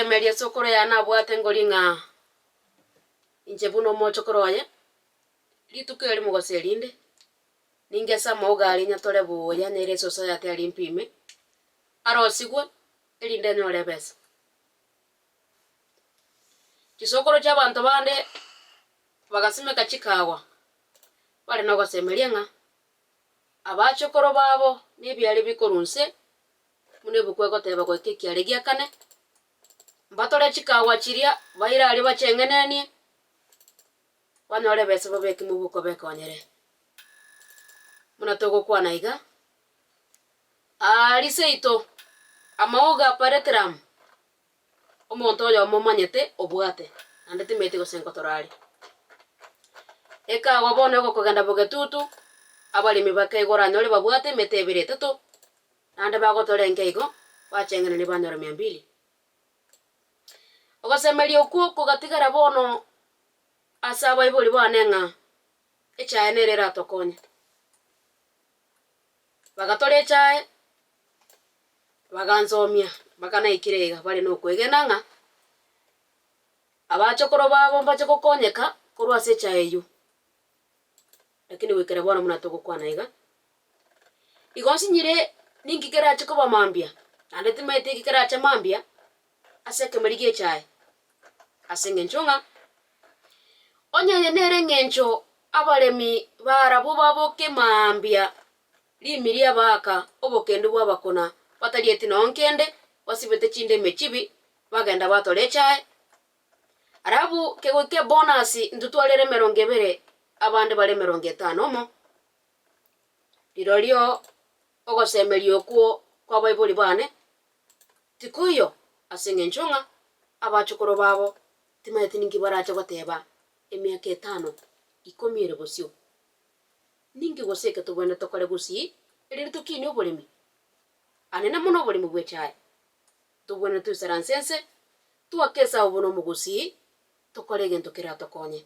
ogosemeria sokoro ya nabwate ngoringa inche buno mochokoroye rituko eri mugoserinde ningesa mogari nyatore buya nere society ari mpime arosigwe erinde nyore besa kisokoro cha bantu bande bagasimeka chikawa bari no gosemeria nga abachokoro babo nibyari bikorunse mune bukwe goteba gwekikiare giakane mbatore chikawa chiria bairari bachengenenie banyore besa babeki mubuko bekonyere muna togo kwana iga aliseito amaoga paretram omonto oyo momanyete obwate ande timete gosenkotorari eka wabone gokogenda bogetutu abalimi bakaigora nyore babwate mete 2 ande bagotorenge igo bachengene ni banyore 200 ogosemeria okuo kugatigara bono asaba ibori banenga echae nerera tokonya bagatore echae bagansomia bakanaikirega bari no kwegenanga abachokoro babo mbache gokonyeka korwa se echae yu lakini wikere bono muna togokwana iga igonsi nyire ningikera chiko bamambia ande timete ikera cha mambia aseke marige echae asenge nchonga onyenye nere ngencho abaremi barabu babo kemambia limiria baka obokendu bwabakona batarieti nonkende wasibete chinde mechibi bagenda batore echae arabu kegoke bonus ndutwalere 200 abande bare 50 mo irorio ogosemeria okuo kwa baibuli bane tikuyo asenge nchonga abachokoro babo timete ningi barache goteba emiaka 5 10 bosio ningi goseke tubone tokore gusi eri tukini oboremi anene muno oboremi bwechae tubone tusaransense tuakesa obono mugusi tokore gento kera tokonye